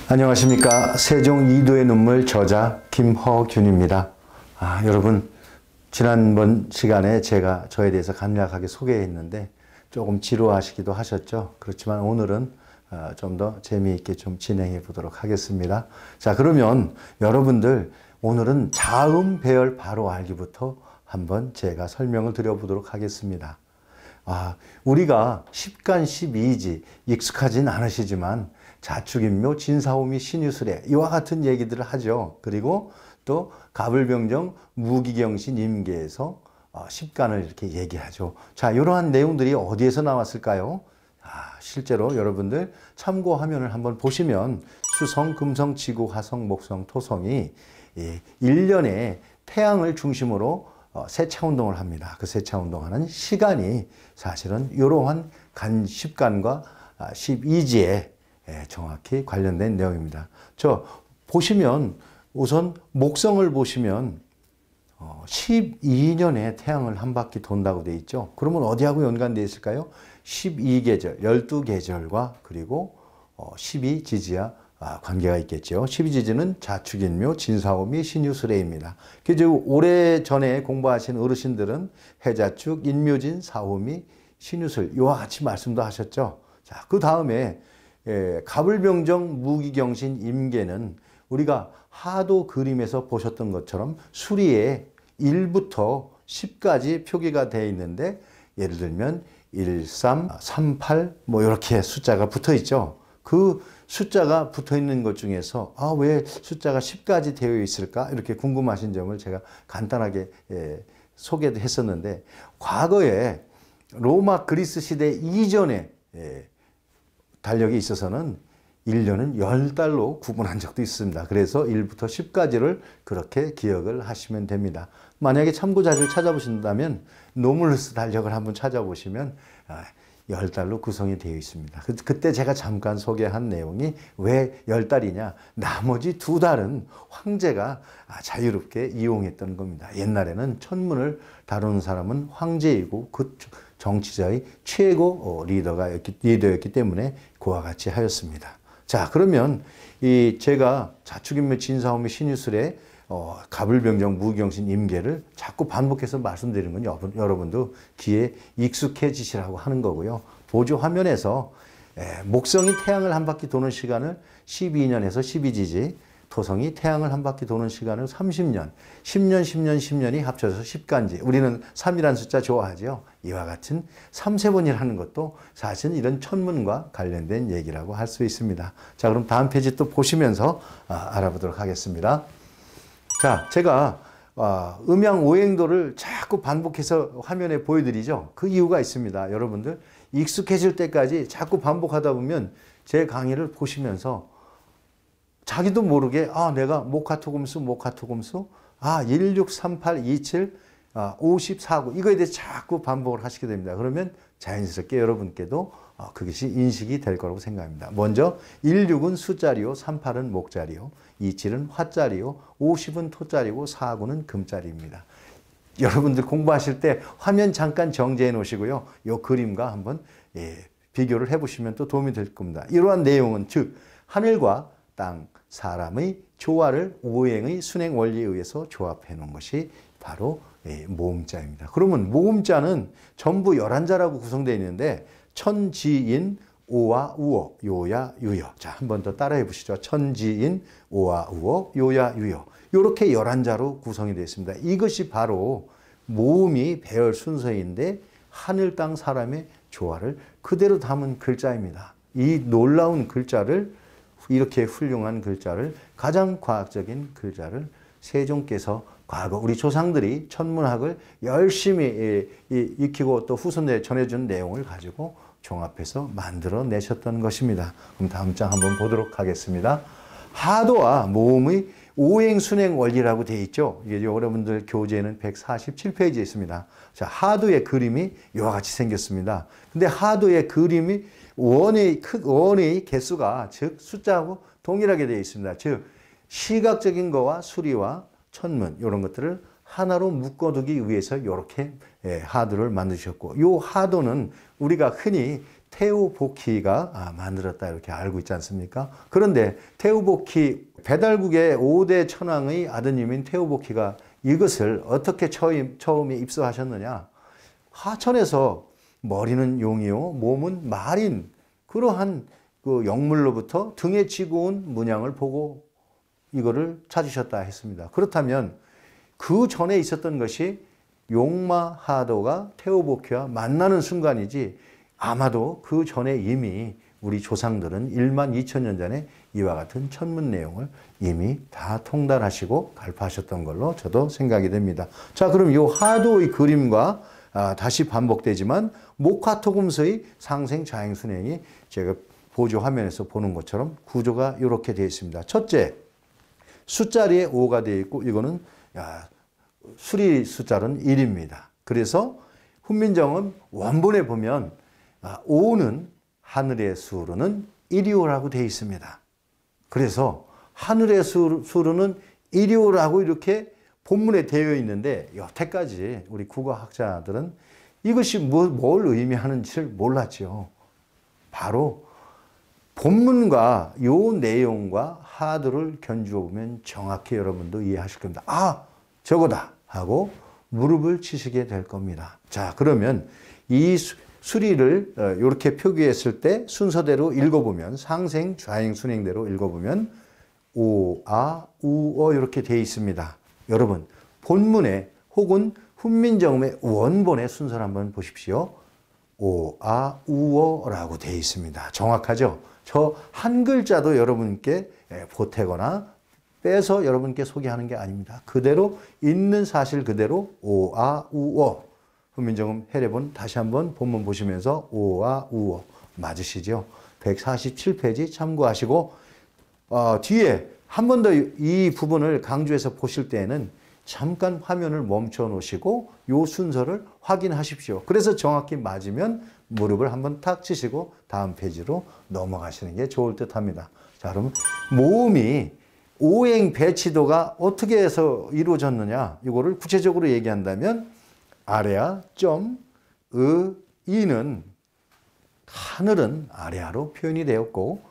안녕하십니까. 세종 이도의 눈물 저자 김허균입니다. 여러분 지난번 시간에 제가 저에 대해서 간략하게 소개했는데 조금 지루하시기도 하셨죠. 그렇지만 오늘은 좀 더 재미있게 좀 진행해 보도록 하겠습니다. 자, 그러면 여러분들 오늘은 자음 배열 바로 알기부터 한번 제가 설명을 드려보도록 하겠습니다. 우리가 십간 십이지 익숙하진 않으시지만 자축인묘 진사오미 신유술에 이와 같은 얘기들을 하죠. 그리고 또 가불병정 무기경신 임계에서 십간을 이렇게 얘기하죠. 자, 이러한 내용들이 어디에서 나왔을까요? 실제로 여러분들 참고 화면을 한번 보시면 수성, 금성, 지구, 화성, 목성, 토성이 1년에 태양을 중심으로 세차운동을 합니다. 그 세차운동하는 시간이 사실은 이러한 십간과 12지에 정확히 관련된 내용입니다. 보시면 우선 목성을 보시면 12년에 태양을 한 바퀴 돈다고 되어 있죠. 그러면 어디하고 연관되어 있을까요? 12계절, 12계절과 그리고 12지지와 관계가 있겠죠. 12지지는 자축인묘, 진사오미, 신유술해입니다. 오래전에 공부하신 어르신들은 해자축, 인묘진, 사오미, 신유술 이와 같이 말씀도 하셨죠. 자, 그 다음에 가불병정 무기경신 임계는 우리가 하도 그림에서 보셨던 것처럼 수리에 1부터 10까지 표기가 되어 있는데 예를 들면 1, 3, 3, 8 이렇게 숫자가 붙어 있죠. 그 숫자가 붙어 있는 것 중에서 왜 숫자가 10까지 되어 있을까? 이렇게 궁금하신 점을 제가 간단하게 소개도 했었는데 과거에 로마 그리스 시대 이전에 달력에 있어서는 1년은 10달로 구분한 적도 있습니다. 그래서 1부터 10까지를 그렇게 기억을 하시면 됩니다. 만약에 참고 자료를 찾아보신다면 노물루스 달력을 한번 찾아보시면 10달로 구성이 되어 있습니다. 그때 제가 잠깐 소개한 내용이 왜 10달이냐? 나머지 2달은 황제가 자유롭게 이용했던 겁니다. 옛날에는 천문을 다루는 사람은 황제이고 그 정치자의 최고 리더였기 때문에 그와 같이 하였습니다. 자, 그러면 제가 자축인묘 진사오미 신유술의 가불병정 무기경신 임계를 자꾸 반복해서 말씀드리는 건 여러분도 귀에 익숙해지시라고 하는 거고요. 보조 화면에서 목성이 태양을 한 바퀴 도는 시간을 12년에서 12지지, 토성이 태양을 한 바퀴 도는 시간을 30년, 10년, 10년, 10년이 합쳐서 10간지. 우리는 3이라는 숫자 좋아하죠. 이와 같은 3세번이라는 것도 사실은 이런 천문과 관련된 얘기라고 할 수 있습니다. 자, 그럼 다음 페이지 또 보시면서 알아보도록 하겠습니다. 자, 제가 음양 오행도를 자꾸 반복해서 화면에 보여드리죠. 그 이유가 있습니다. 여러분들 익숙해질 때까지 자꾸 반복하다 보면 제 강의를 보시면서 자기도 모르게 내가 목화토금수 163827 54구 이거에 대해서 자꾸 반복을 하시게 됩니다. 그러면 자연스럽게 여러분께도 그것이 인식이 될 거라고 생각합니다. 먼저 16은 수자리요, 38은 목자리요, 27은 화자리요, 50은 토자리고 49는 금자리입니다. 여러분들 공부하실 때 화면 잠깐 정지해 놓으시고요. 이 그림과 한번 비교를 해보시면 또 도움이 될 겁니다. 이러한 내용은 즉 하늘과 땅, 사람의 조화를 오행의 순행 원리에 의해서 조합해 놓은 것이 바로 모음자입니다. 그러면 모음자는 전부 11자라고 구성되어 있는데 천지인, 오와 우어, 요야, 유여. 자, 한 번 더 따라해 보시죠. 천지인, 오와 우어, 요야, 유여. 이렇게 11자로 구성이 되어 있습니다. 이것이 바로 모음이 배열 순서인데 하늘, 땅, 사람의 조화를 그대로 담은 글자입니다. 이 놀라운 글자를 이렇게 훌륭한 글자를 가장 과학적인 글자를 세종께서 과거 우리 조상들이 천문학을 열심히 익히고 또 후손들에 전해준 내용을 가지고 종합해서 만들어 내셨던 것입니다. 그럼 다음 장 한번 보도록 하겠습니다. 하도와 모음의 오행순행 원리라고 되어 있죠. 이게 여러분들 교재에는 147페이지에 있습니다. 자, 하도의 그림이 이와 같이 생겼습니다. 근데 하도의 그림이 원의 개수가 즉 숫자하고 동일하게 되어 있습니다. 즉 시각적인 거와 수리와 천문 이런 것들을 하나로 묶어두기 위해서 이렇게 하도를 만드셨고 이 하도는 우리가 흔히 테오보키가 만들었다 이렇게 알고 있지 않습니까? 그런데 테오보키 배달국의 5대 천왕의 아드님인 테오보키가 이것을 어떻게 처음에 입수하셨느냐? 하천에서 머리는 용이요, 몸은 말인 그러한 그 영물로부터 등에 지고 온 문양을 보고 이거를 찾으셨다 했습니다. 그렇다면 그 전에 있었던 것이 용마하도가 테오보키와 만나는 순간이지 아마도 그 전에 이미 우리 조상들은 1만 2천 년 전에 이와 같은 천문 내용을 이미 다 통달하시고 갈파하셨던 걸로 저도 생각이 됩니다. 자, 그럼 이 하도의 그림과 다시 반복되지만 목화토금서의 상생 좌행순행이 제가 보조 화면에서 보는 것처럼 구조가 이렇게 되어 있습니다. 첫째, 숫자리에 5가 되어 있고 이거는 수리 숫자는 1입니다. 그래서 훈민정음 원본에 보면 5는 하늘의 수로는 1이오라고 되어 있습니다. 그래서 하늘의 수로는 1이오라고 이렇게 본문에 되어 있는데 여태까지 우리 국어학자들은 이것이 뭘 의미하는지를 몰랐죠. 바로 본문과 요 내용과 하도를 견주어 보면 정확히 여러분도 이해하실 겁니다. 아, 저거다 하고 무릎을 치시게 될 겁니다. 자, 그러면 이 수리를 이렇게 표기했을 때 순서대로 읽어보면 상생, 좌행, 순행대로 읽어보면 오, 아, 우어 이렇게 되어 있습니다. 여러분 본문에 혹은 훈민정음의 원본의 순서를 한번 보십시오. 오, 아, 우어라고 되어 있습니다. 정확하죠? 저 한 글자도 여러분께 보태거나 빼서 여러분께 소개하는 게 아닙니다. 그대로 있는 사실 그대로 오, 아, 우어. 훈민정음 해례본 다시 한번 본문 보시면서 오, 아, 우어 맞으시죠? 147페이지 참고하시고 뒤에 한 번 더 이 부분을 강조해서 보실 때에는 잠깐 화면을 멈춰 놓으시고 요 순서를 확인하십시오. 그래서 정확히 맞으면 무릎을 한번 탁 치시고 다음 페이지로 넘어가시는 게 좋을 듯 합니다. 자, 그럼 모음이 오행 배치도가 어떻게 해서 이루어졌느냐 이거를 구체적으로 얘기한다면 아래아, 점, 이는 하늘은 아래아로 표현이 되었고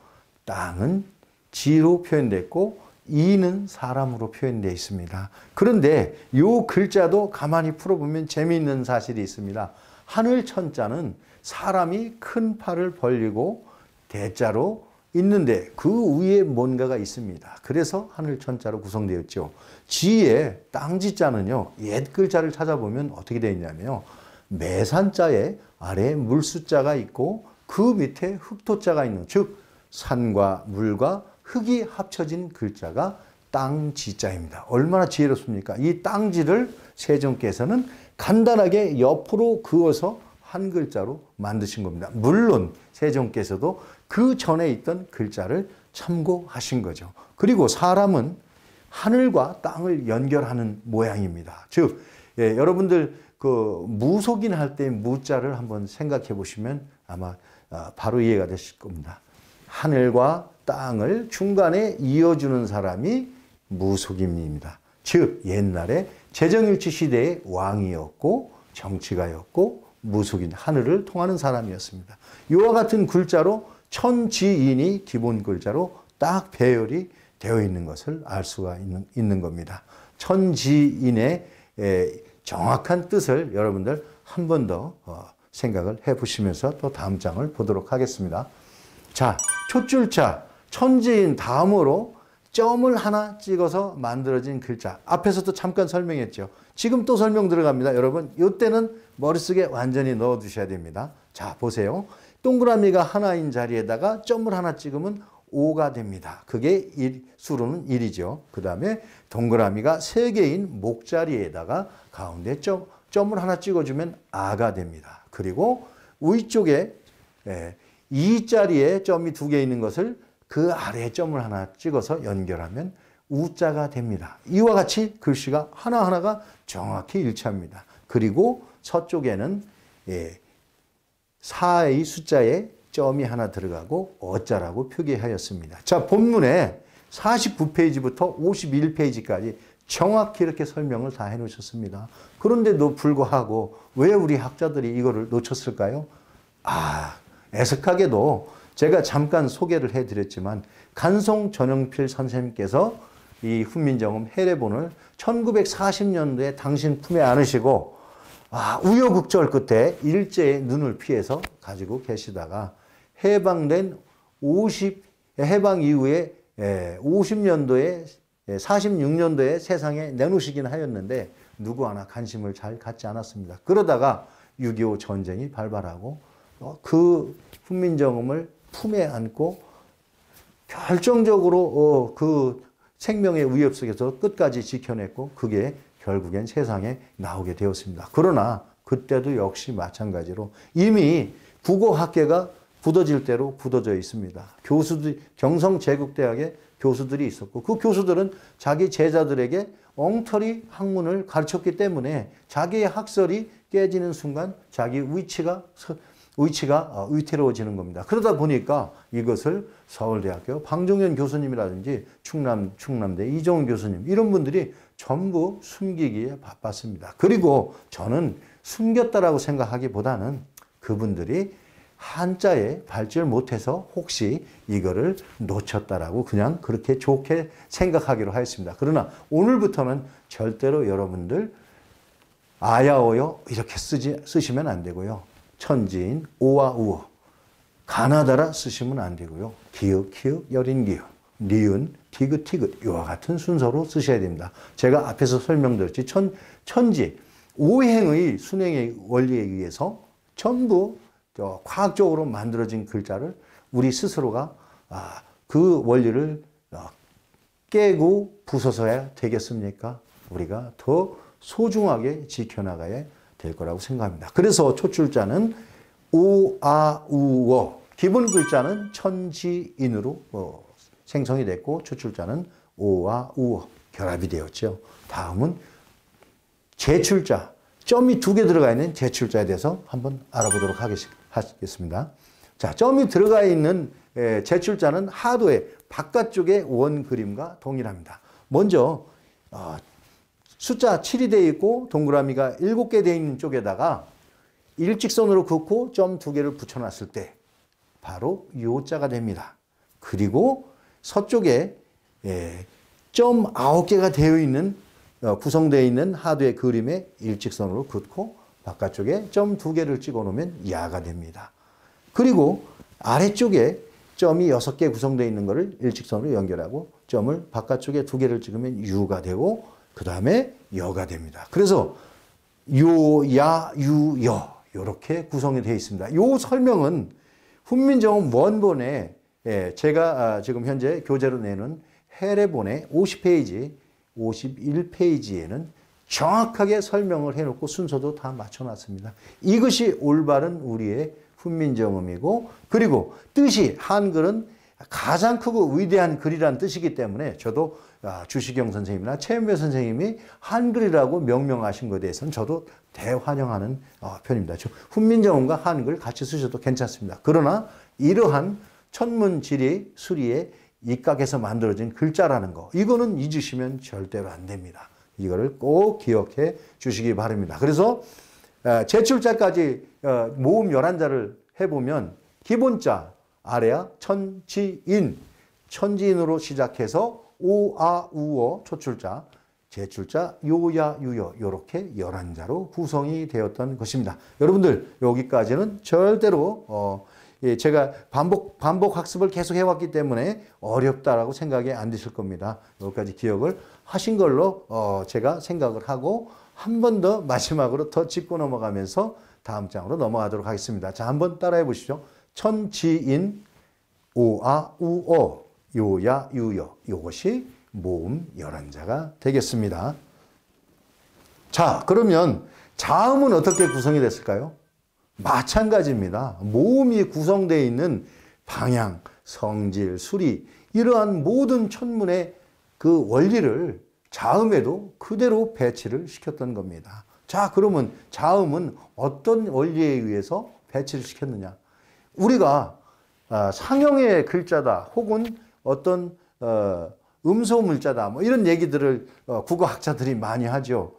땅은 지로 표현됐고 이는 사람으로 표현되어 있습니다. 그런데 이 글자도 가만히 풀어보면 재미있는 사실이 있습니다. 하늘 천자는 사람이 큰 팔을 벌리고 대자로 있는데 그 위에 뭔가가 있습니다. 그래서 하늘 천자로 구성되었죠. 지에 땅지자는요. 옛 글자를 찾아보면 어떻게 되어 있냐면요. 매산자에 아래에 물숫자가 있고 그 밑에 흑토자가 있는 즉 산과 물과 흙이 합쳐진 글자가 땅지자입니다. 얼마나 지혜롭습니까? 이 땅지를 세종께서는 간단하게 옆으로 그어서 한 글자로 만드신 겁니다. 물론 세종께서도 그 전에 있던 글자를 참고하신 거죠. 그리고 사람은 하늘과 땅을 연결하는 모양입니다. 즉, 여러분들 그 무속인 할 때 무자를 한번 생각해 보시면 아마 바로 이해가 되실 겁니다. 하늘과 땅을 중간에 이어주는 사람이 무속인입니다. 즉 옛날에 제정일치 시대의 왕이었고 정치가였고 무속인 하늘을 통하는 사람이었습니다. 이와 같은 글자로 천지인이 기본 글자로 딱 배열이 되어 있는 것을 알 수가 있는 겁니다. 천지인의 정확한 뜻을 여러분들 한 번 더 생각을 해보시면서 또 다음 장을 보도록 하겠습니다. 자, 촛줄자, 천지인 다음으로 점을 하나 찍어서 만들어진 글자. 앞에서도 잠깐 설명했죠. 지금 또 설명 들어갑니다. 여러분, 이때는 머릿속에 완전히 넣어두셔야 됩니다. 자, 보세요. 동그라미가 하나인 자리에다가 점을 하나 찍으면 5가 됩니다. 그게 수로는 1이죠. 그 다음에 동그라미가 3개인 목자리에다가 가운데 점을 하나 찍어주면 아가 됩니다. 그리고 위쪽에 이 자리에 점이 2개 있는 것을 그 아래에 점을 하나 찍어서 연결하면 우자가 됩니다. 이와 같이 글씨가 하나하나가 정확히 일치합니다. 그리고 서쪽에는 4의 숫자에 점이 하나 들어가고 어자라고 표기하였습니다. 자, 본문에 49페이지부터 51페이지까지 정확히 이렇게 설명을 다 해놓으셨습니다. 그런데도 불구하고 왜 우리 학자들이 이거를 놓쳤을까요? 애석하게도 제가 잠깐 소개를 해드렸지만 간송 전영필 선생님께서 이 훈민정음 해례본을 1940년도에 당신 품에 안으시고 우여곡절 끝에 일제의 눈을 피해서 가지고 계시다가 해방 이후에 50년도에 46년도에 세상에 내놓으시긴 하였는데 누구 하나 관심을 잘 갖지 않았습니다. 그러다가 6.25 전쟁이 발발하고 그 훈민정음을 품에 안고 결정적으로 그 생명의 위협 속에서 끝까지 지켜냈고 그게 결국엔 세상에 나오게 되었습니다. 그러나 그때도 역시 마찬가지로 이미 국어학계가 굳어질 대로 굳어져 있습니다. 교수들, 경성제국대학에 교수들이 있었고 그 교수들은 자기 제자들에게 엉터리 학문을 가르쳤기 때문에 자기의 학설이 깨지는 순간 자기 위치가 위태로워지는 겁니다. 그러다 보니까 이것을 서울대학교 방종현 교수님이라든지 충남대 이종훈 교수님 이런 분들이 전부 숨기기에 바빴습니다. 그리고 저는 숨겼다라고 생각하기보다는 그분들이 한자에 발전을 못해서 혹시 이거를 놓쳤다라고 그냥 그렇게 좋게 생각하기로 하였습니다. 그러나 오늘부터는 절대로 여러분들 아야오요 이렇게 쓰시면 안 되고요. 천지인 오와 우어 가나다라 쓰시면 안 되고요. 기역 키읔 여린 기역 니은 티귿 티귿 이와 같은 순서로 쓰셔야 됩니다. 제가 앞에서 설명드렸지 천지 오행의 순행의 원리에 의해서 전부 과학적으로 만들어진 글자를 우리 스스로가 그 원리를 깨고 부숴서야 되겠습니까? 우리가 더 소중하게 지켜나가야 될 거라고 생각합니다. 그래서 초출자는 오, 아, 우, 어 기본 글자는 천지인으로 생성이 됐고 초출자는 오와 우어 결합이 되었죠. 다음은 제출자 점이 2개 들어가 있는 제출자에 대해서 한번 알아보도록 하겠습니다. 자, 점이 들어가 있는 제출자는 하도의 바깥쪽의 원 그림과 동일합니다. 먼저 숫자 7이 되어 있고 동그라미가 7개 되어 있는 쪽에다가 일직선으로 긋고 점 2개를 붙여놨을 때 바로 요자가 됩니다. 그리고 서쪽에 점 9개가 되어 있는 구성되어 있는 하도의 그림에 일직선으로 긋고 바깥쪽에 점 2개를 찍어 놓으면 야가 됩니다. 그리고 아래쪽에 점이 6개 구성되어 있는 것을 일직선으로 연결하고 점을 바깥쪽에 2개를 찍으면 유가 되고 그 다음에 여가 됩니다. 그래서 요, 야, 유, 여 이렇게 구성이 되어 있습니다. 이 설명은 훈민정음 원본에 제가 지금 현재 교재로 내는 해례본의 50페이지, 51페이지에는 정확하게 설명을 해놓고 순서도 다 맞춰놨습니다. 이것이 올바른 우리의 훈민정음이고 그리고 뜻이 한글은 가장 크고 위대한 글이라는 뜻이기 때문에 저도 주시경 선생님이나 최은배 선생님이 한글이라고 명명하신 것에 대해서는 저도 대환영하는 편입니다. 훈민정음과 한글 같이 쓰셔도 괜찮습니다. 그러나 이러한 천문지리 수리의 입각해서 만들어진 글자라는 거 이거는 잊으시면 절대로 안 됩니다. 이거를 꼭 기억해 주시기 바랍니다. 그래서 제출자까지 모음 11자를 해보면 기본자 아래야 천지인 천지인으로 시작해서 오아우어 초출자 제출자 요야 유여 이렇게 11자로 구성이 되었던 것입니다. 여러분들 여기까지는 절대로 제가 반복 학습을 계속 해왔기 때문에 어렵다라고 생각이 안 드실 겁니다. 여기까지 기억을 하신 걸로 제가 생각을 하고 한 번 더 마지막으로 더 짚고 넘어가면서 다음 장으로 넘어가도록 하겠습니다. 자, 한번 따라해 보시죠. 천지인 오아 우어 요야 유여 이것이 모음 11자가 되겠습니다. 자, 그러면 자음은 어떻게 구성이 됐을까요? 마찬가지입니다. 모음이 구성되어 있는 방향, 성질, 수리 이러한 모든 천문의 그 원리를 자음에도 그대로 배치를 시켰던 겁니다. 자, 그러면 자음은 어떤 원리에 의해서 배치를 시켰느냐? 우리가 상형의 글자다 혹은 어떤 음소 물자다 뭐 이런 얘기들을 국어학자들이 많이 하죠.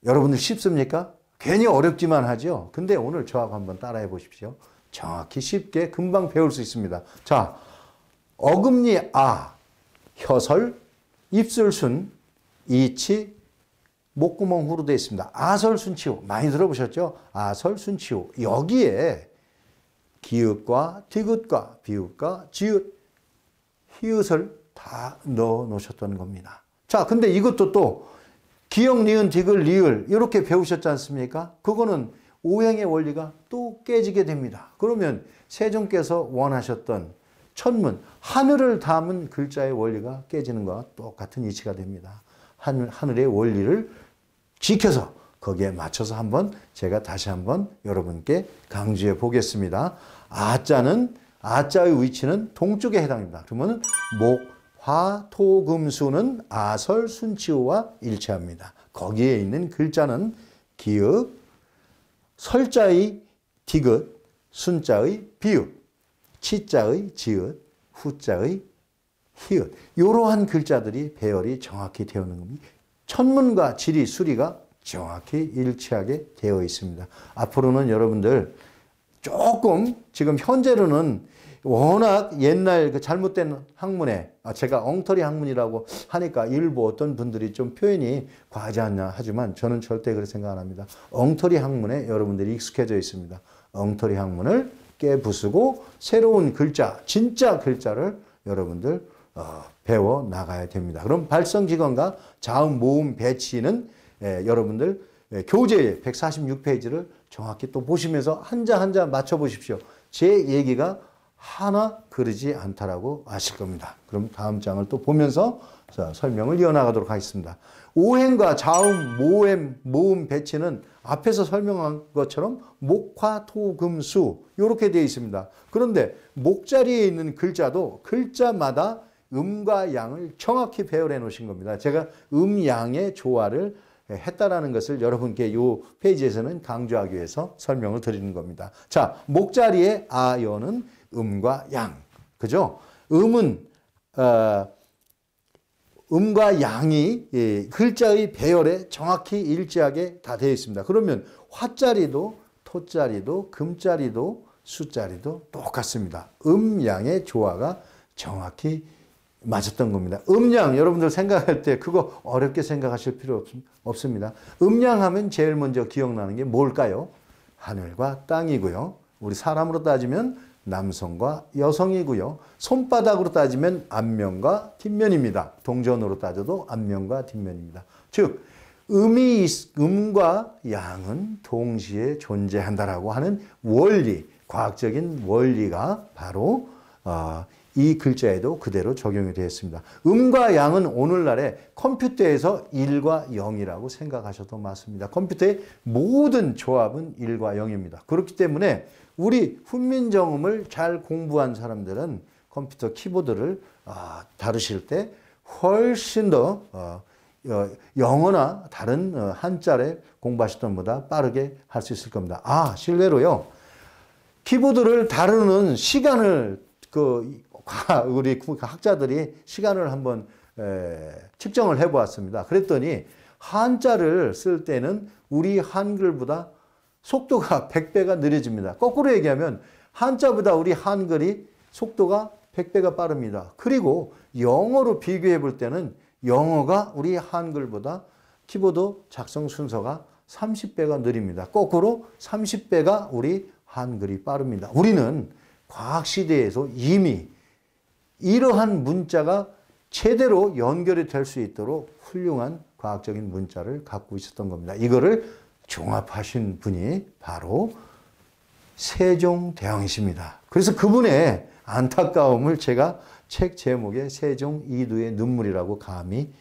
여러분들 쉽습니까? 괜히 어렵지만 하죠. 근데 오늘 저하고 한번 따라해 보십시오. 정확히 쉽게 금방 배울 수 있습니다. 자, 어금니 아, 혀설, 입술순, 이치, 목구멍 후로 되어 있습니다. 아설순치후 많이 들어보셨죠? 아설순치후 여기에 기읍과 디귿과 비읍과 지읒, 히읗을 다 넣어 놓으셨던 겁니다. 자, 근데 이것도 또 기역, 니은, 디귿, 리을 이렇게 배우셨지 않습니까? 그거는 오행의 원리가 또 깨지게 됩니다. 그러면 세종께서 원하셨던 천문, 하늘을 담은 글자의 원리가 깨지는 것과 똑같은 이치가 됩니다. 하늘의 원리를 지켜서 거기에 맞춰서 한번 제가 다시 한번 여러분께 강조해 보겠습니다. 아자의 위치는 동쪽에 해당입니다. 그러면 목, 화, 토, 금, 수는 아설, 순치우와 일치합니다. 거기에 있는 글자는 기읍, 설자의 디귿, 순자의 비읍, 치자의 지읒, 후자의 히읗. 이러한 글자들이 배열이 정확히 되어 있는 겁니다. 천문과 지리, 수리가 정확히 일치하게 되어 있습니다. 앞으로는 여러분들 조금 지금 현재로는 워낙 옛날 그 잘못된 학문에 제가 엉터리 학문이라고 하니까 일부 어떤 분들이 좀 표현이 과하지 않냐 하지만 저는 절대 그렇게 생각 안 합니다. 엉터리 학문에 여러분들이 익숙해져 있습니다. 엉터리 학문을 깨부수고 새로운 글자, 진짜 글자를 여러분들 배워 나가야 됩니다. 그럼 발성직언과 자음, 모음, 배치는 여러분들 교재 146페이지를 정확히 또 보시면서 한자 한자 맞춰보십시오. 제 얘기가 하나 그르지 않다라고 아실 겁니다. 그럼 다음 장을 또 보면서 설명을 이어나가도록 하겠습니다. 오행과 자음, 모음, 배치는 앞에서 설명한 것처럼 목화, 토, 금, 수 이렇게 되어 있습니다. 그런데 목자리에 있는 글자도 글자마다 음과 양을 정확히 배열해 놓으신 겁니다. 제가 양의 조화를 했다라는 것을 여러분께 이 페이지에서는 강조하기 위해서 설명을 드리는 겁니다. 자, 목자리의 아여는 음과 양, 그죠? 음과 양이 글자의 배열에 정확히 일치하게 다 되어 있습니다. 그러면 화자리도 토자리도 금자리도 수자리도 똑같습니다. 양의 조화가 정확히 맞았던 겁니다. 음양 여러분들 생각할 때 그거 어렵게 생각하실 필요 없습니다. 음양하면 제일 먼저 기억나는 게 뭘까요? 하늘과 땅이고요. 우리 사람으로 따지면 남성과 여성이고요. 손바닥으로 따지면 앞면과 뒷면입니다. 동전으로 따져도 앞면과 뒷면입니다. 즉 음과 양은 동시에 존재한다라고 하는 원리, 과학적인 원리가 바로 이 글자에도 그대로 적용이 되어 있습니다. 음과 양은 오늘날에 컴퓨터에서 1과 0이라고 생각하셔도 맞습니다. 컴퓨터의 모든 조합은 1과 0입니다. 그렇기 때문에 우리 훈민정음을 잘 공부한 사람들은 컴퓨터 키보드를 다루실 때 훨씬 더 영어나 다른 한자를 공부하셨던 것보다 빠르게 할 수 있을 겁니다. 실례로요. 키보드를 다루는 시간을 우리 학자들이 시간을 한번 측정을 해 보았습니다. 그랬더니 한자를 쓸 때는 우리 한글보다 속도가 100배가 느려집니다. 거꾸로 얘기하면 한자보다 우리 한글이 속도가 100배가 빠릅니다. 그리고 영어로 비교해 볼 때는 영어가 우리 한글보다 키보드 작성 순서가 30배가 느립니다. 거꾸로 30배가 우리 한글이 빠릅니다. 우리는 과학시대에서 이미 이러한 문자가 제대로 연결이 될 수 있도록 훌륭한 과학적인 문자를 갖고 있었던 겁니다. 이거를 종합하신 분이 바로 세종대왕이십니다. 그래서 그분의 안타까움을 제가 책 제목에 세종 이두의 눈물이라고 감히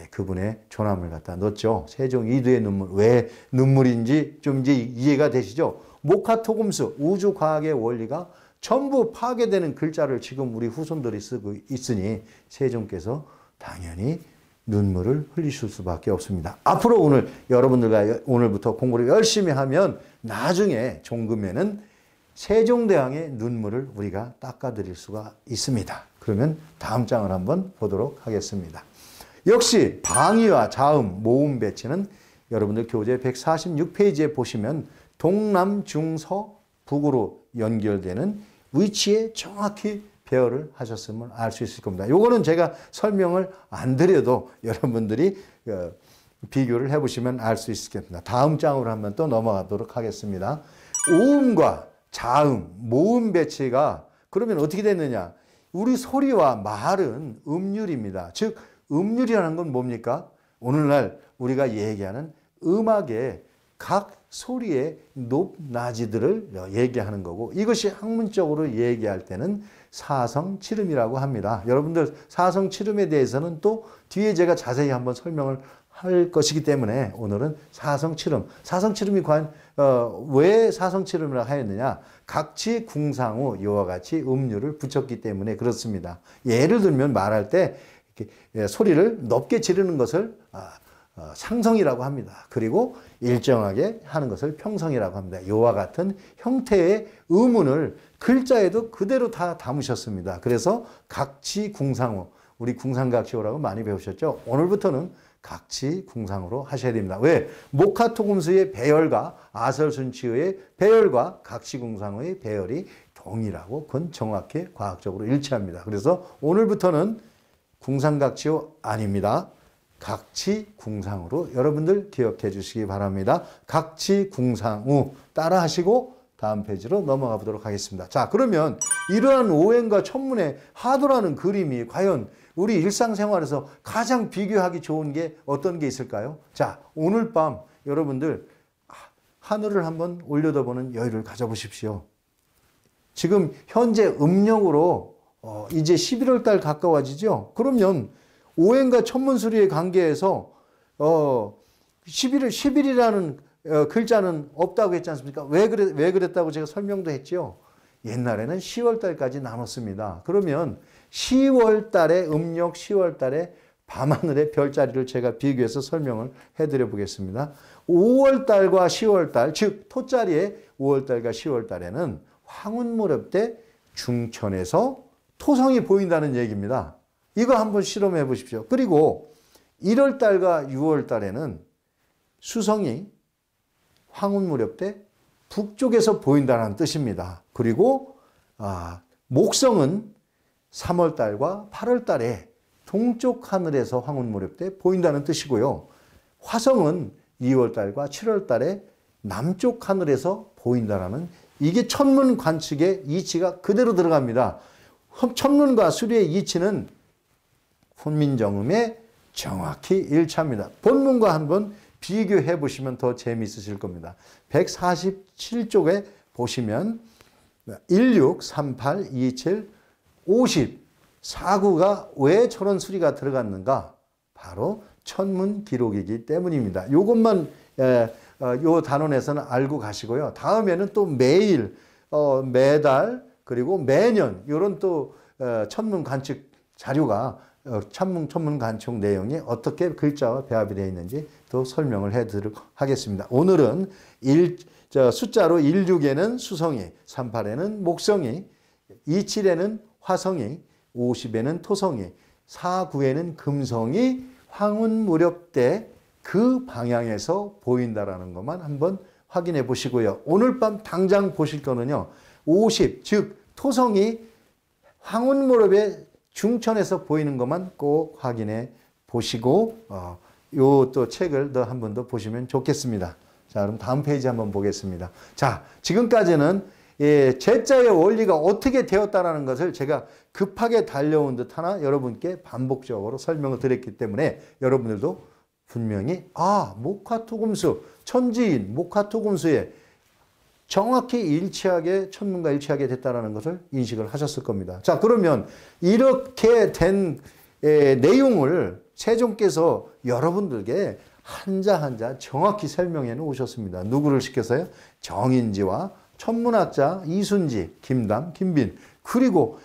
그분의 존함을 갖다 넣었죠. 세종 이두의 눈물. 왜 눈물인지 좀 이제 이해가 되시죠? 목화토금수 우주과학의 원리가 전부 파괴되는 글자를 지금 우리 후손들이 쓰고 있으니 세종께서 당연히 눈물을 흘리실 수밖에 없습니다. 앞으로 여러분들과 오늘부터 공부를 열심히 하면 나중에 종금에는 세종대왕의 눈물을 우리가 닦아드릴 수가 있습니다. 그러면 다음 장을 한번 보도록 하겠습니다. 역시 방위와 자음, 모음 배치는 여러분들 교재 146페이지에 보시면 동남, 중서, 북으로 연결되는 위치에 정확히 배열을 하셨으면 알 수 있을 겁니다. 요거는 제가 설명을 안 드려도 여러분들이 비교를 해보시면 알 수 있겠습니다. 다음 장으로 한번 또 넘어가도록 하겠습니다. 오음과 자음, 모음 배치가 그러면 어떻게 됐느냐? 우리 소리와 말은 음률입니다. 즉 음률이라는 건 뭡니까? 오늘날 우리가 얘기하는 음악의 각 소리의 높낮이들을 얘기하는 거고, 이것이 학문적으로 얘기할 때는 사성칠음이라고 합니다. 여러분들 사성칠음에 대해서는 또 뒤에 제가 자세히 한번 설명을 할 것이기 때문에 오늘은 사성칠음. 사성칠음이 과연 왜 사성칠음이라고 하였느냐? 각치 궁상우 이와 같이 음률을 붙였기 때문에 그렇습니다. 예를 들면 말할 때 이렇게 소리를 높게 지르는 것을 상성이라고 합니다. 그리고 일정하게 하는 것을 평성이라고 합니다. 이와 같은 형태의 음운을 글자에도 그대로 다 담으셨습니다. 그래서 각치 궁상우, 우리 궁상각시호라고 많이 배우셨죠? 오늘부터는 각치 궁상으로 하셔야 됩니다. 왜? 목화토금수의 배열과 아설순치의 배열과 각치 궁상의 배열이 동일하고 그건 정확히 과학적으로 일치합니다. 그래서 오늘부터는 궁상각시호 아닙니다. 각치궁상으로 여러분들 기억해 주시기 바랍니다. 각치궁상우 따라 하시고 다음 페이지로 넘어가 보도록 하겠습니다. 자, 그러면 이러한 오행과 천문의 하도라는 그림이 과연 우리 일상생활에서 가장 비교하기 좋은 게 어떤 게 있을까요? 자, 오늘 밤 여러분들 하늘을 한번 올려다보는 여유를 가져보십시오. 지금 현재 음력으로 이제 11월 달 가까워지죠? 그러면 오행과 천문수리의 관계에서 10일이라는 글자는 없다고 했지 않습니까? 왜 그랬다고 제가 설명도 했죠. 옛날에는 10월 달까지 나눴습니다. 그러면 10월 달에 음력 10월 달에 밤하늘의 별자리를 제가 비교해서 설명을 해드려 보겠습니다. 5월 달과 10월 달, 즉 토자리의 5월 달과 10월 달에는 황운무렵 때 중천에서 토성이 보인다는 얘기입니다. 이거 한번 실험해 보십시오. 그리고 1월 달과 6월 달에는 수성이 황운무렵 때 북쪽에서 보인다는 뜻입니다. 그리고 목성은 3월 달과 8월 달에 동쪽 하늘에서 황운무렵 때 보인다는 뜻이고요. 화성은 2월 달과 7월 달에 남쪽 하늘에서 보인다는 이게 천문 관측의 이치가 그대로 들어갑니다. 천문과 수리의 이치는 훈민정음에 정확히 일치합니다. 본문과 한번 비교해 보시면 더 재미있으실 겁니다. 147쪽에 보시면 16, 38, 27, 50, 49가 왜 저런 수리가 들어갔는가? 바로 천문 기록이기 때문입니다. 이것만 요 단원에서는 알고 가시고요. 다음에는 또 매일, 매달, 그리고 매년 이런 또 천문 관측 자료가 천문 관측 내용이 어떻게 글자와 배합이 되어 있는지 또 설명을 해드리도록 하겠습니다. 오늘은 숫자로 16에는 수성이, 38에는 목성이, 27에는 화성이, 50에는 토성이, 49에는 금성이 황운무렵 때 그 방향에서 보인다라는 것만 한번 확인해 보시고요. 오늘 밤 당장 보실 거는요. 50, 즉 토성이 황운무렵의 중천에서 보이는 것만 꼭 확인해 보시고 요 또 책을 더 한 번 더 보시면 좋겠습니다. 자, 그럼 다음 페이지 한번 보겠습니다. 자, 지금까지는 제자의 원리가 어떻게 되었다라는 것을 제가 급하게 달려온 듯 하나 여러분께 반복적으로 설명을 드렸기 때문에 여러분들도 분명히 목화토금수, 천지인 목화토금수에 정확히 일치하게 천문과 일치하게 됐다는 것을 인식을 하셨을 겁니다. 자, 그러면 이렇게 된 내용을 세종께서 여러분들께 한자 한자 정확히 설명해 놓으셨습니다. 누구를 시켜서요? 정인지와 천문학자 이순지, 김담, 김빈, 그리고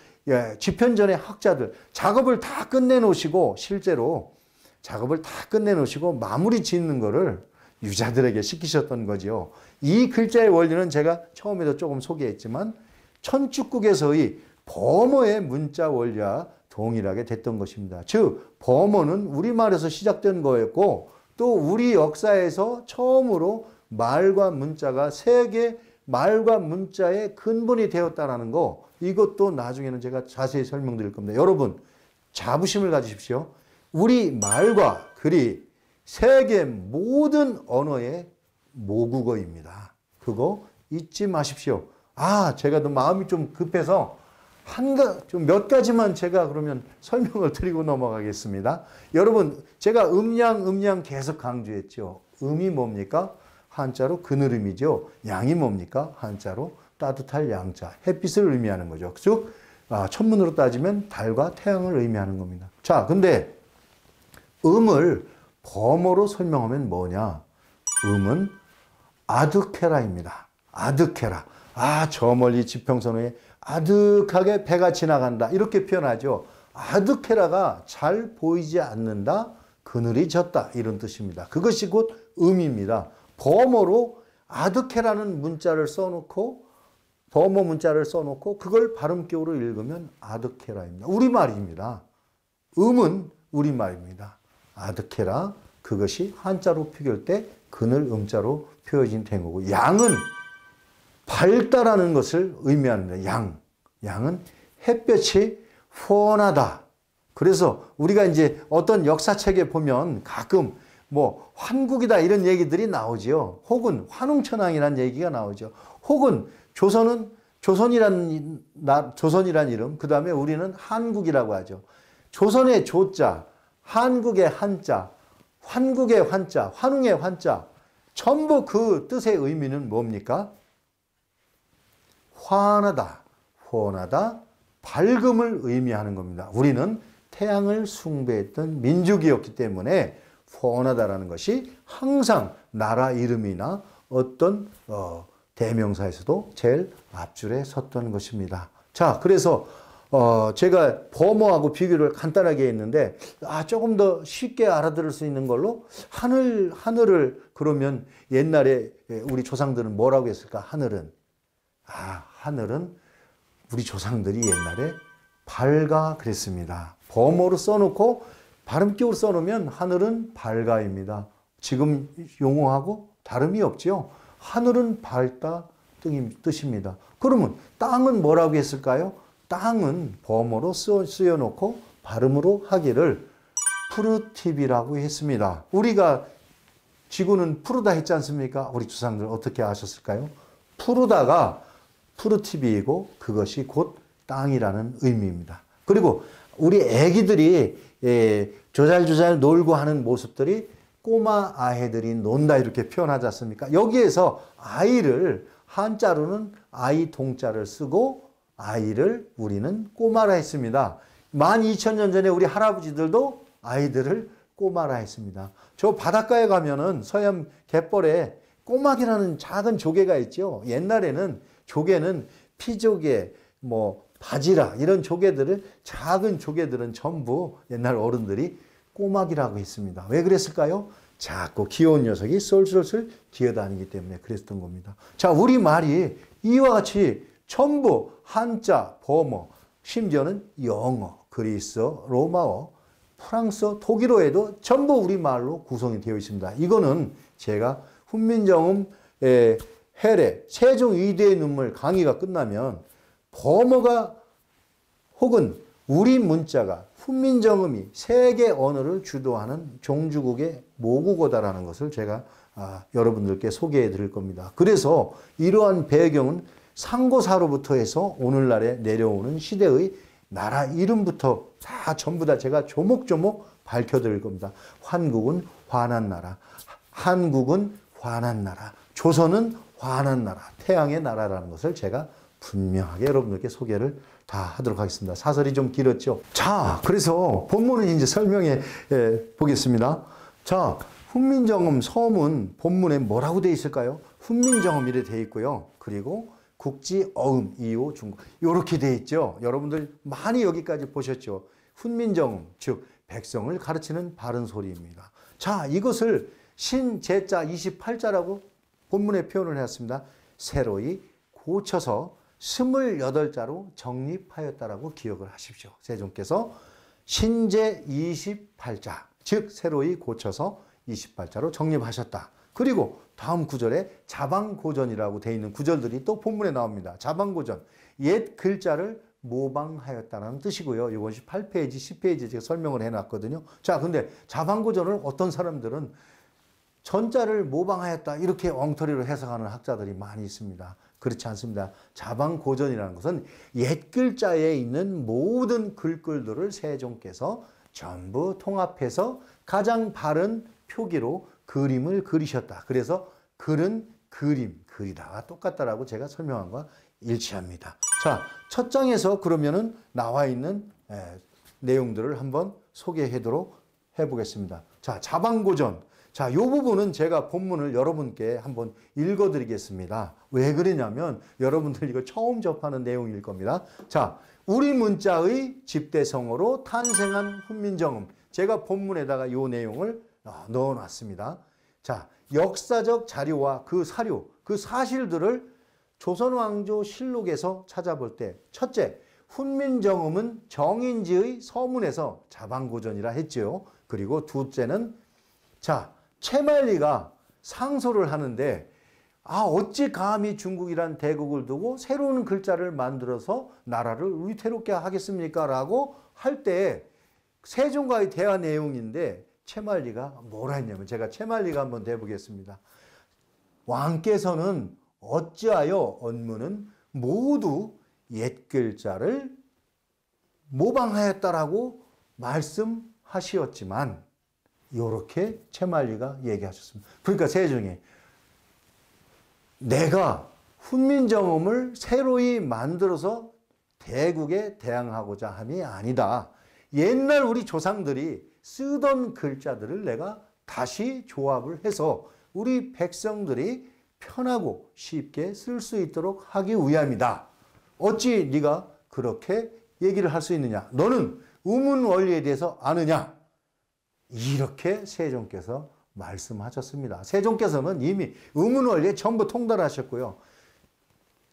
집현전의 학자들 작업을 다 끝내놓으시고 실제로 작업을 다 끝내놓으시고 마무리 짓는 거를 유자들에게 시키셨던 거죠. 이 글자의 원리는 제가 처음에도 조금 소개했지만 천축국에서의 범어의 문자 원리와 동일하게 됐던 것입니다. 즉 범어는 우리말에서 시작된 거였고 또 우리 역사에서 처음으로 말과 문자가 세 개 말과 문자의 근본이 되었다라는 거, 이것도 나중에는 제가 자세히 설명드릴 겁니다. 여러분, 자부심을 가지십시오. 우리 말과 글이 세계 모든 언어의 모국어입니다. 그거 잊지 마십시오. 제가 또 마음이 좀 급해서 좀 몇 가지만 제가 그러면 설명을 드리고 넘어가겠습니다. 여러분, 제가 음양 계속 강조했죠. 음이 뭡니까? 한자로 그늘음이죠. 양이 뭡니까? 한자로 따뜻할 양자, 햇빛을 의미하는 거죠. 즉, 천문으로 따지면 달과 태양을 의미하는 겁니다. 자, 근데 음을 범어로 설명하면 뭐냐? 음은 아드케라입니다. 아드케라. 저 멀리 지평선에 아득하게 배가 지나간다. 이렇게 표현하죠. 아드케라가 잘 보이지 않는다. 그늘이 졌다. 이런 뜻입니다. 그것이 곧 음입니다. 범어로 아드케라는 문자를 써놓고 범어 문자를 써놓고 그걸 발음격으로 읽으면 아드케라입니다. 우리말입니다. 음은 우리말입니다. 아드케라, 그것이 한자로 표기할 때 그늘 음자로 표현이 된 거고, 양은 밝다라는 것을 의미합니다. 양은 햇볕이 훤하다. 그래서 우리가 이제 어떤 역사책에 보면 가끔 뭐 환국이다 이런 얘기들이 나오지요. 혹은 환웅천왕이라는 얘기가 나오죠. 혹은 조선이란 이름, 그 다음에 우리는 한국이라고 하죠. 조선의 조자, 한국의 한자, 환국의 환자, 환웅의 환자, 전부 그 뜻의 의미는 뭡니까? 환하다, 훤하다, 밝음을 의미하는 겁니다. 우리는 태양을 숭배했던 민족이었기 때문에 훤하다라는 것이 항상 나라 이름이나 어떤 대명사에서도 제일 앞줄에 섰던 것입니다. 자, 그래서 제가 범어하고 비교를 간단하게 했는데 조금 더 쉽게 알아들을 수 있는 걸로 하늘을 그러면 옛날에 우리 조상들은 뭐라고 했을까? 하늘은 우리 조상들이 옛날에 밝아 그랬습니다. 범어로 써놓고 발음격으로 써놓으면 하늘은 밝아입니다. 지금 용어하고 다름이 없죠. 하늘은 밝다 뜻입니다. 그러면 땅은 뭐라고 했을까요? 땅은 범어로 쓰여놓고 발음으로 하기를 푸르티비라고 했습니다. 우리가 지구는 푸르다 했지 않습니까? 우리 조상들 어떻게 아셨을까요? 푸르다가 푸르티비이고 그것이 곧 땅이라는 의미입니다. 그리고 우리 애기들이 조잘조잘 놀고 하는 모습들이 꼬마 아이들이 논다 이렇게 표현하지 않습니까? 여기에서 아이를 한자로는 아이 동자를 쓰고 아이를 우리는 꼬마라 했습니다. 12,000년 전에 우리 할아버지들도 아이들을 꼬마라 했습니다. 저 바닷가에 가면은 서해안 갯벌에 꼬막이라는 작은 조개가 있죠. 옛날에는 조개는 피조개, 바지락 이런 조개들을 작은 조개들은 전부 옛날 어른들이 꼬막이라고 했습니다. 왜 그랬을까요? 작고 귀여운 녀석이 쏠쏠쏠 기어다니기 때문에 그랬던 겁니다. 자, 우리 말이 이와 같이 전부 한자, 범어, 심지어는 영어, 그리스어, 로마어, 프랑스어, 독일어에도 전부 우리말로 구성이 되어 있습니다. 이거는 제가 훈민정음 해례, 세종 이대의 눈물 강의가 끝나면 범어가 혹은 우리 문자가 훈민정음이 세계 언어를 주도하는 종주국의 모국어다라는 것을 제가 여러분들께 소개해 드릴 겁니다. 그래서 이러한 배경은 상고사로부터 해서 오늘날에 내려오는 시대의 나라 이름부터 전부 다 제가 조목조목 밝혀 드릴 겁니다. 환국은 환한 나라, 한국은 환한 나라, 조선은 환한 나라, 태양의 나라라는 것을 제가 분명하게 여러분들께 소개를 다 하도록 하겠습니다. 사설이 좀 길었죠. 자, 그래서 본문을 이제 설명해 보겠습니다. 자, 훈민정음 서문 본문에 뭐라고 되어 있을까요? 훈민정음 이렇게 되어 있고요. 그리고 국지, 어음, 이호, 중국 이렇게 되어 있죠. 여러분들 많이 여기까지 보셨죠. 훈민정음, 즉 백성을 가르치는 바른 소리입니다. 자, 이것을 신제자 28자라고 본문에 표현을 했습니다. 새로이 고쳐서 28자로 정립하였다라고 기억을 하십시오. 세종께서 신제 28자, 즉 새로이 고쳐서 28자로 정립하셨다. 그리고 다음 구절에 자방고전이라고 되어 있는 구절들이 또 본문에 나옵니다. 자방고전, 옛 글자를 모방하였다는 뜻이고요. 이것이 8페이지, 10페이지에 제가 설명을 해놨거든요. 자, 근데 자방고전을 어떤 사람들은 전자를 모방하였다 이렇게 엉터리로 해석하는 학자들이 많이 있습니다. 그렇지 않습니다. 자방고전이라는 것은 옛 글자에 있는 모든 글꼴들을 세종께서 전부 통합해서 가장 바른 표기로 그림을 그리셨다. 그래서 글은 그림, 그리다가 똑같다라고 제가 설명한 것과 일치합니다. 자, 첫 장에서 그러면은 나와 있는 내용들을 한번 소개하도록 해보겠습니다. 자, 자방고전. 자, 이 부분은 제가 본문을 여러분께 한번 읽어드리겠습니다. 왜 그러냐면 여러분들 이거 처음 접하는 내용일 겁니다. 자, 우리 문자의 집대성어로 탄생한 훈민정음. 제가 본문에다가 이 내용을 넣어놨습니다. 자, 역사적 자료와 그 사료, 그 사실들을 조선왕조실록에서 찾아볼 때 첫째, 훈민정음은 정인지의 서문에서 자방고전이라 했지요. 그리고 둘째는 자, 채말리가 상소를 하는데 어찌 감히 중국이란 대국을 두고 새로운 글자를 만들어서 나라를 위태롭게 하겠습니까? 라고 할 때 세종과의 대화 내용인데 채말리가 뭐라 했냐면 제가 채말리가 한번 대보겠습니다. 왕께서는 어찌하여 언문은 모두 옛 글자를 모방하였다라고 말씀하시었지만 이렇게 채말리가 얘기하셨습니다. 그러니까 세종이 내가 훈민정음을 새로이 만들어서 대국에 대항하고자 함이 아니다. 옛날 우리 조상들이 쓰던 글자들을 내가 다시 조합을 해서 우리 백성들이 편하고 쉽게 쓸 수 있도록 하기 위함이다. 어찌 네가 그렇게 얘기를 할 수 있느냐? 너는 우문 원리에 대해서 아느냐? 이렇게 세종께서 말씀하셨습니다. 세종께서는 이미 우문 원리에 전부 통달하셨고요.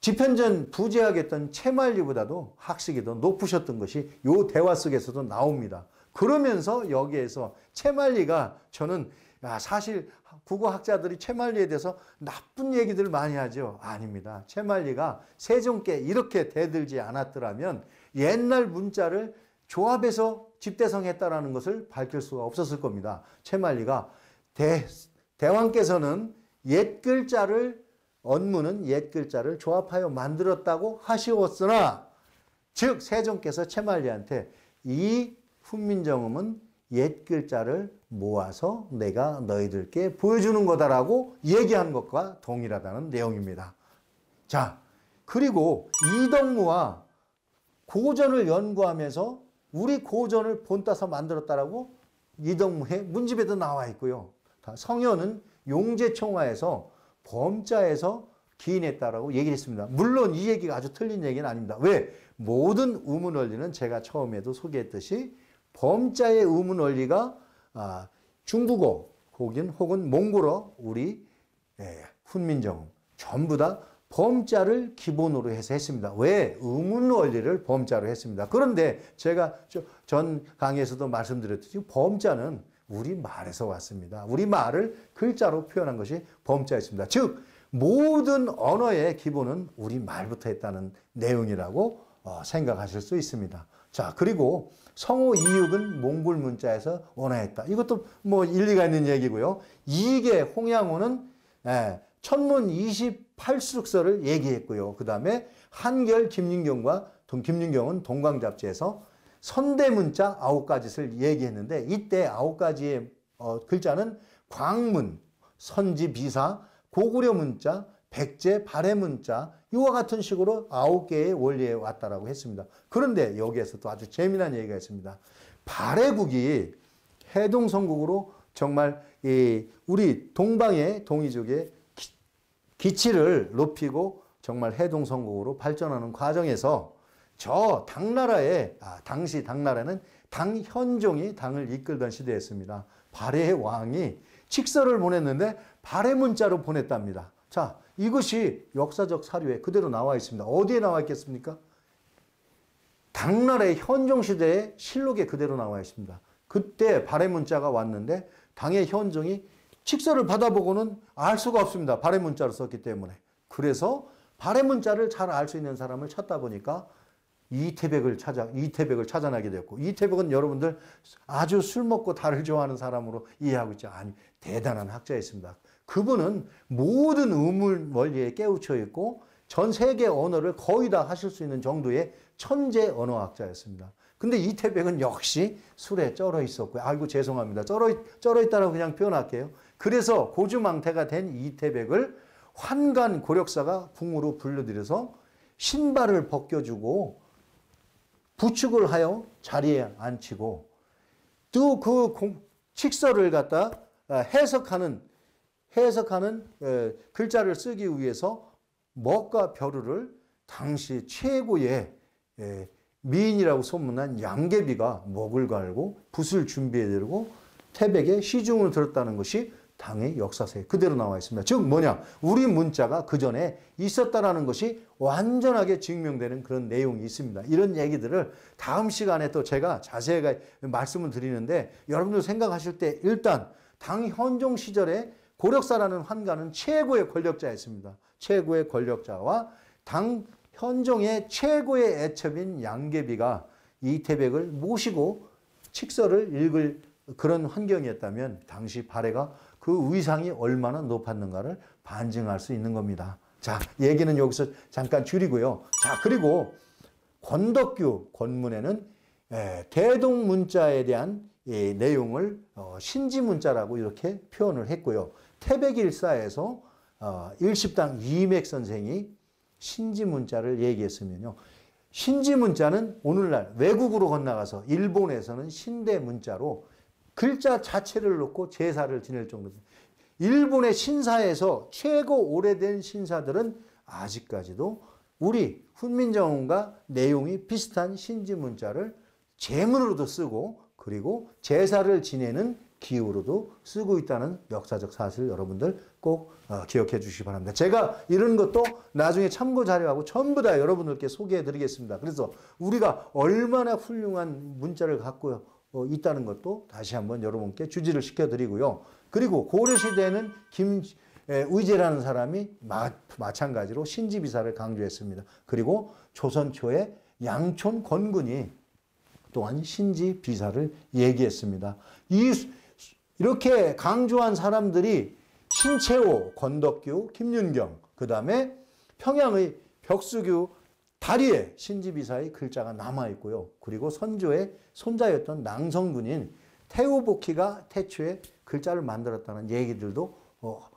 집현전 부재하겠던 채말리보다도 학식이 더 높으셨던 것이 이 대화 속에서도 나옵니다. 그러면서 여기에서 채말리가 저는 사실 국어학자들이 채말리에 대해서 나쁜 얘기들 많이 하죠. 아닙니다. 채말리가 세종께 이렇게 대들지 않았더라면 옛날 문자를 조합해서 집대성했다라는 것을 밝힐 수가 없었을 겁니다. 채말리가 대왕께서는 옛 글자를 언문은 옛 글자를 조합하여 만들었다고 하시었으나 즉 세종께서 채말리한테 이 훈민정음은 옛 글자를 모아서 내가 너희들께 보여주는 거다라고 얘기한 것과 동일하다는 내용입니다. 자, 그리고 이덕무와 고전을 연구하면서 우리 고전을 본따서 만들었다라고 이덕무의 문집에도 나와 있고요. 성현은 용제총화에서 범자에서 기인했다라고 얘기를 했습니다. 물론 이 얘기가 아주 틀린 얘기는 아닙니다. 왜? 모든 우문원리는 제가 처음에도 소개했듯이 범자의 의문원리가 중국어 혹은 몽골어 우리 훈민정음 전부 다 범자를 기본으로 해서 했습니다. 왜? 의문원리를 범자로 했습니다. 그런데 제가 전 강의에서도 말씀드렸듯이 범자는 우리말에서 왔습니다. 우리말을 글자로 표현한 것이 범자였습니다. 즉 모든 언어의 기본은 우리말부터 했다는 내용이라고 생각하실 수 있습니다. 자, 그리고 성호 이육은 몽골 문자에서 원화했다. 이것도 뭐 일리가 있는 얘기고요. 이계 홍양호는 천문 28수록서를 얘기했고요. 그 다음에 한결 김윤경은 동광잡지에서 선대문자 9가지를 얘기했는데 이때 9가지의 글자는 광문, 선지비사, 고구려 문자, 백제, 발해 문자 이와 같은 식으로 9개의 원리에 왔다라고 했습니다. 그런데 여기에서 또 아주 재미난 얘기가 있습니다. 발해국이 해동성국으로 정말 우리 동방의 동이족의 기치를 높이고 정말 해동성국으로 발전하는 과정에서 저 당나라의 당시 당나라는 당현종이 당을 이끌던 시대였습니다. 발해의 왕이 칙서를 보냈는데 발해 문자로 보냈답니다. 자, 이것이 역사적 사료에 그대로 나와 있습니다. 어디에 나와 있겠습니까? 당나라의 현종시대의 실록에 그대로 나와 있습니다. 그때 발해 문자가 왔는데 당의 현종이 칙서를 받아보고는 알 수가 없습니다. 발해 문자로 썼기 때문에. 그래서 발해 문자를 잘 알 수 있는 사람을 찾다 보니까 이태백을 찾아나게 되었고, 이태백은 여러분들 아주 술 먹고 달을 좋아하는 사람으로 이해하고 있죠. 아니, 대단한 학자였습니다. 그분은 모든 우물 원리에 깨우쳐 있고 전 세계 언어를 거의 다 하실 수 있는 정도의 천재 언어학자였습니다. 근데 이태백은 역시 술에 쩔어 있었고요. 아이고 죄송합니다. 쩔어 있다라고 그냥 표현할게요. 그래서 고주망태가 된 이태백을 환관 고력사가 궁으로 불러들여서 신발을 벗겨주고 부축을 하여 자리에 앉히고 또 그 칙서를 갖다 해석하는 글자를 쓰기 위해서 먹과 벼루를 당시 최고의 미인이라고 소문난 양계비가 먹을 갈고 붓을 준비해드리고 태백에 시중을 들었다는 것이 당의 역사서에 그대로 나와 있습니다. 즉 뭐냐? 우리 문자가 그 전에 있었다라는 것이 완전하게 증명되는 그런 내용이 있습니다. 이런 얘기들을 다음 시간에 또 제가 자세하게 말씀을 드리는데 여러분들 생각하실 때 일단 당 현종 시절에 고력사라는 환관은 최고의 권력자였습니다. 최고의 권력자와 당 현종의 최고의 애첩인 양계비가 이태백을 모시고 칙서를 읽을 그런 환경이었다면 당시 발해가 그 위상이 얼마나 높았는가를 반증할 수 있는 겁니다. 자, 얘기는 여기서 잠깐 줄이고요. 자, 그리고 권덕규 권문에는 대동문자에 대한 내용을 신지문자라고 이렇게 표현을 했고요. 태백일사에서 일십당 이맥 선생이 신지문자를 얘기했으면요. 신지문자는 오늘날 외국으로 건너가서 일본에서는 신대문자로 글자 자체를 놓고 제사를 지낼 정도입니다. 일본의 신사에서 최고 오래된 신사들은 아직까지도 우리 훈민정음과 내용이 비슷한 신지문자를 제문으로도 쓰고 그리고 제사를 지내는 기호로도 쓰고 있다는 역사적 사실 여러분들 꼭 기억해 주시기 바랍니다. 제가 이런 것도 나중에 참고 자료하고 전부 다 여러분들께 소개해 드리겠습니다. 그래서 우리가 얼마나 훌륭한 문자를 갖고 있다는 것도 다시 한번 여러분께 주지를 시켜드리고요. 그리고 고려시대에는 김의제라는 사람이 마찬가지로 신지비사를 강조했습니다. 그리고 조선 초에 양촌 권군이 또한 신지비사를 얘기했습니다. 이렇게 강조한 사람들이 신채호, 권덕규, 김윤경, 그 다음에 평양의 벽수규 다리에 신지비사의 글자가 남아있고요. 그리고 선조의 손자였던 낭성군인 태우복희가 태초에 글자를 만들었다는 얘기들도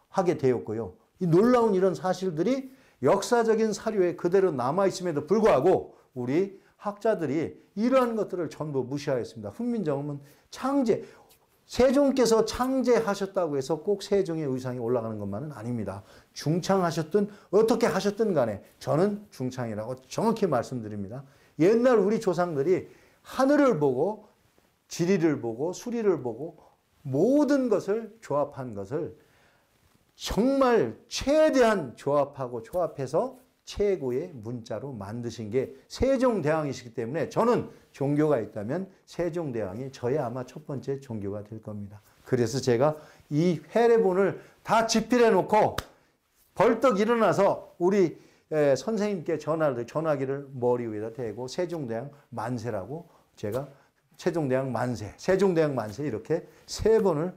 하게 되었고요. 이 놀라운 이런 사실들이 역사적인 사료에 그대로 남아있음에도 불구하고 우리 학자들이 이러한 것들을 전부 무시하였습니다. 훈민정음은 세종께서 창제하셨다고 해서 꼭 세종의 의상이 올라가는 것만은 아닙니다. 중창하셨든 어떻게 하셨든 간에 저는 중창이라고 정확히 말씀드립니다. 옛날 우리 조상들이 하늘을 보고 지리를 보고 수리를 보고 모든 것을 조합한 것을 정말 최대한 조합하고 조합해서 최고의 문자로 만드신 게 세종대왕이시기 때문에 저는 종교가 있다면 세종대왕이 저의 아마 첫 번째 종교가 될 겁니다. 그래서 제가 이 해례본을 다 집필해 놓고 벌떡 일어나서 우리 선생님께 전화기를 머리 위에다 대고 세종대왕 만세라고 제가 세종대왕 만세 이렇게 세 번을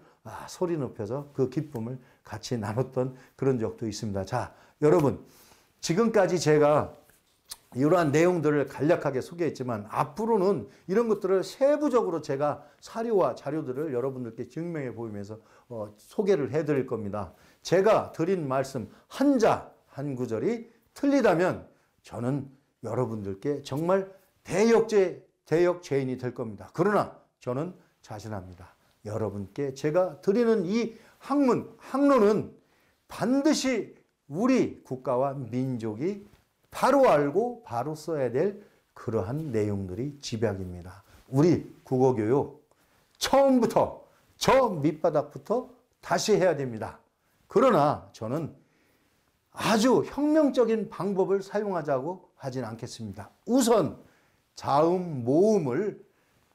소리 높여서 그 기쁨을 같이 나눴던 그런 적도 있습니다. 자, 여러분 지금까지 제가 이러한 내용들을 간략하게 소개했지만 앞으로는 이런 것들을 세부적으로 제가 사료와 자료들을 여러분들께 증명해 보이면서 소개를 해드릴 겁니다. 제가 드린 말씀 한자 한 구절이 틀리다면 저는 여러분들께 정말 대역 죄인이 될 겁니다. 그러나 저는 자신합니다. 여러분께 제가 드리는 이 학문은 반드시 우리 국가와 민족이 바로 알고 바로 써야 될 그러한 내용들이 집약입니다. 우리 국어교육 처음부터 저 밑바닥부터 다시 해야 됩니다. 그러나 저는 아주 혁명적인 방법을 사용하자고 하진 않겠습니다. 우선 자음 모음을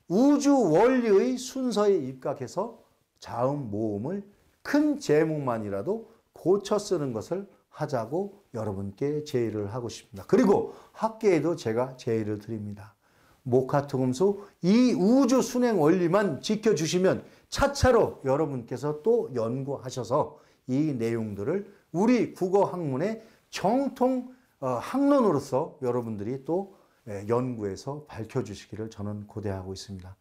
우주 원리의 순서에 입각해서 자음 모음을 큰 제목만이라도 고쳐 쓰는 것을 하자고 여러분께 제의를 하고 싶습니다. 그리고 학계에도 제가 제의를 드립니다. 목화토금수 이 우주 순행 원리만 지켜주시면 차차로 여러분께서 또 연구하셔서 이 내용들을 우리 국어 학문의 정통 학론으로서 여러분들이 또 연구해서 밝혀주시기를 저는 고대하고 있습니다.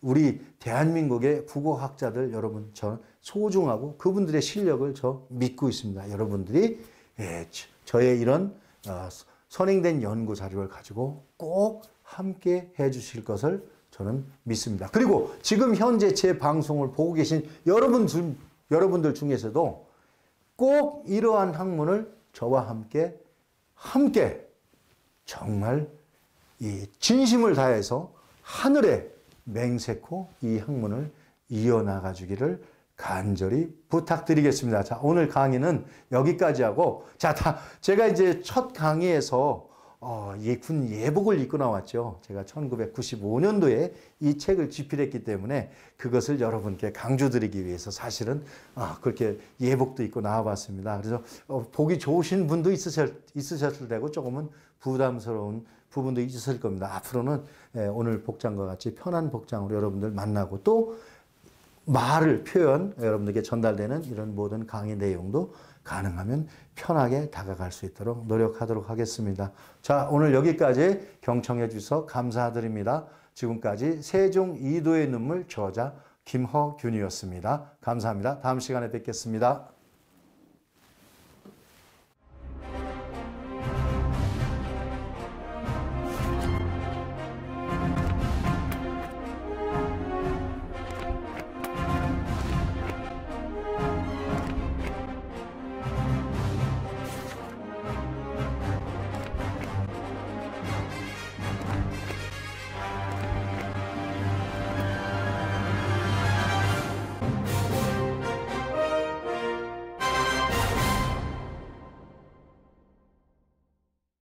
우리 대한민국의 국어학자들 여러분 저 소중하고 그분들의 실력을 저 믿고 있습니다. 여러분들이 저의 이런 선행된 연구 자료를 가지고 꼭 함께 해주실 것을 저는 믿습니다. 그리고 지금 현재 제 방송을 보고 계신 여러분들 중에서도 꼭 이러한 학문을 저와 함께 정말 이 진심을 다해서 하늘에 맹세코 이 학문을 이어나가 주기를 간절히 부탁드리겠습니다. 자, 오늘 강의는 여기까지 하고, 제가 이제 첫 강의에서 군 예복을 입고 나왔죠. 제가 1995년도에 이 책을 집필했기 때문에 그것을 여러분께 강조드리기 위해서 사실은 그렇게 예복도 입고 나와봤습니다. 그래서 보기 좋으신 분도 있으셨을 테고 조금은 부담스러운 부분도 있을 겁니다. 앞으로는 오늘 복장과 같이 편한 복장으로 여러분들 만나고 또 표현, 여러분들께 전달되는 이런 모든 강의 내용도 가능하면 편하게 다가갈 수 있도록 노력하도록 하겠습니다. 자, 오늘 여기까지 경청해 주셔서 감사드립니다. 지금까지 세종 이도의 눈물 저자 김허균이었습니다. 감사합니다. 다음 시간에 뵙겠습니다.